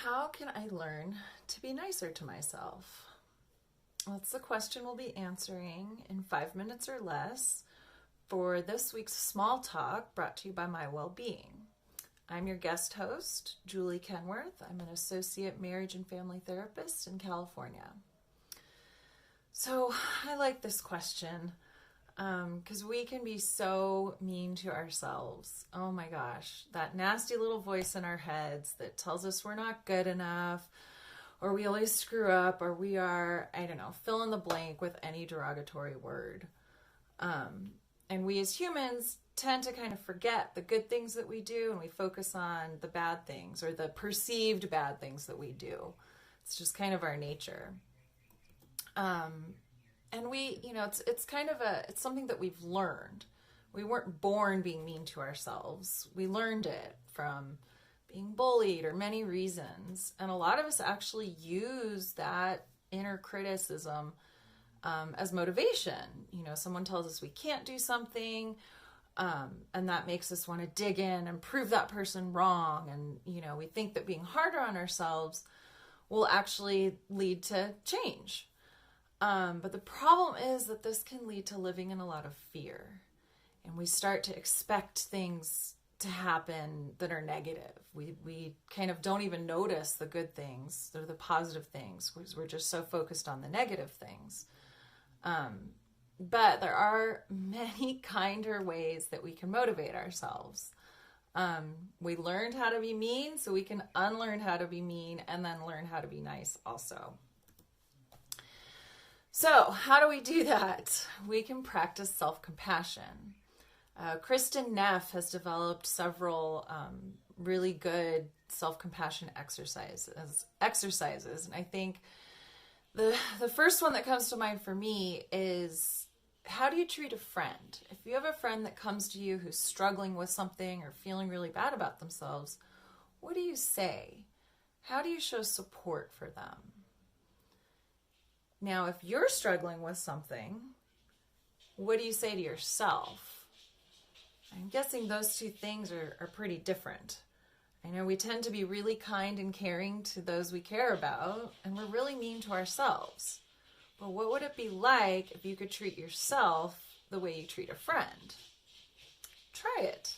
how can I learn to be nicer to myself? That's the question we'll be answering in 5 minutes or less for this week's Small Talk, brought to you by MyWellbeing. I'm your guest host, Julie Kenworth. I'm an associate marriage and family therapist in California. So I like this question because we can be so mean to ourselves. Oh my gosh, that nasty little voice in our heads that tells us we're not good enough, or we always screw up, or we are, fill in the blank with any derogatory word. And we as humans tend to kind of forget the good things that we do, and we focus on the bad things or the perceived bad things that we do. It's just kind of our nature. And we, it's something that we've learned. We weren't born being mean to ourselves. We learned it from being bullied or many reasons. And a lot of us actually use that inner criticism as motivation. Someone tells us we can't do something, and that makes us want to dig in and prove that person wrong. And, we think that being harder on ourselves will actually lead to change. But the problem is that this can lead to living in a lot of fear. And we start to expect things to happen that are negative. We kind of don't even notice the good things or the positive things because we're just so focused on the negative things. But there are many kinder ways that we can motivate ourselves. We learned how to be mean, so we can unlearn how to be mean and then learn how to be nice also. So how do we do that? We can practice self-compassion. Kristin Neff has developed several really good self-compassion exercises. And I think the first one that comes to mind for me is, how do you treat a friend? If you have a friend that comes to you who's struggling with something or feeling really bad about themselves, what do you say? How do you show support for them? Now, if you're struggling with something, what do you say to yourself? I'm guessing those two things are pretty different. I know we tend to be really kind and caring to those we care about, and we're really mean to ourselves. But what would it be like if you could treat yourself the way you treat a friend? Try it.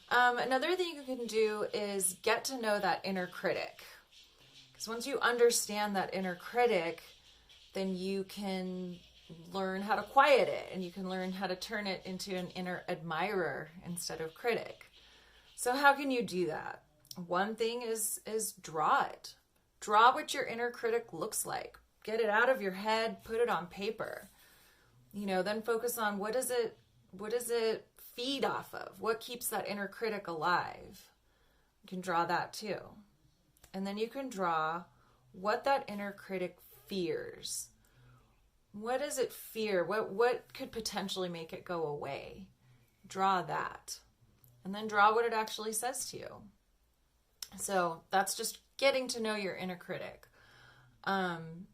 Another thing you can do is get to know that inner critic. Because once you understand that inner critic, then you can learn how to quiet it, and you can learn how to turn it into an inner admirer instead of critic. So how can you do that? One thing is draw it. Draw what your inner critic looks like. Get it out of your head, put it on paper. Then focus on what does it feed off of? What keeps that inner critic alive? You can draw that too. And then you can draw what that inner critic fears. What does it fear? What could potentially make it go away? Draw that. And then draw what it actually says to you. So that's just getting to know your inner critic. And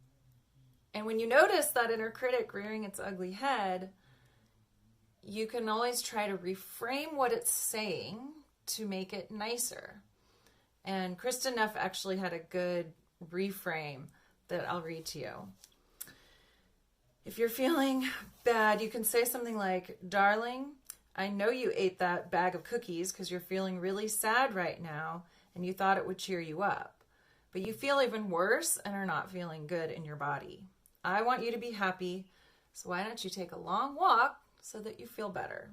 when you notice that inner critic rearing its ugly head, you can always try to reframe what it's saying to make it nicer. And Kristin Neff actually had a good reframe that I'll read to you. If you're feeling bad, you can say something like, "Darling, I know you ate that bag of cookies because you're feeling really sad right now and you thought it would cheer you up. But you feel even worse and are not feeling good in your body. I want you to be happy, so why don't you take a long walk so that you feel better?"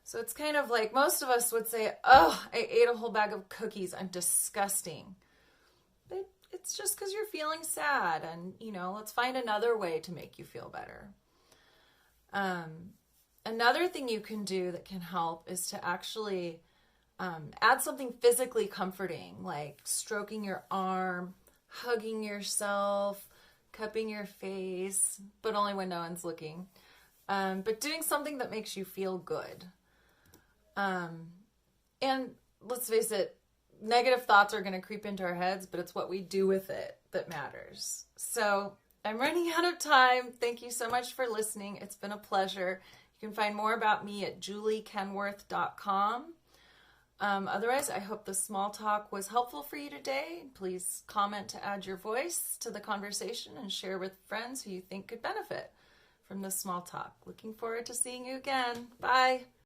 So it's kind of like most of us would say, "Oh, I ate a whole bag of cookies. I'm disgusting." But it's just because you're feeling sad, and, let's find another way to make you feel better. Another thing you can do that can help is to actually add something physically comforting, like stroking your arm, hugging yourself, cupping your face, but only when no one's looking. But doing something that makes you feel good. And let's face it, negative thoughts are going to creep into our heads, but it's what we do with it that matters. So I'm running out of time. Thank you so much for listening. It's been a pleasure. You can find more about me at juliekenworth.com. Otherwise, I hope the small talk was helpful for you today. Please comment to add your voice to the conversation and share with friends who you think could benefit from this small talk. Looking forward to seeing you again. Bye.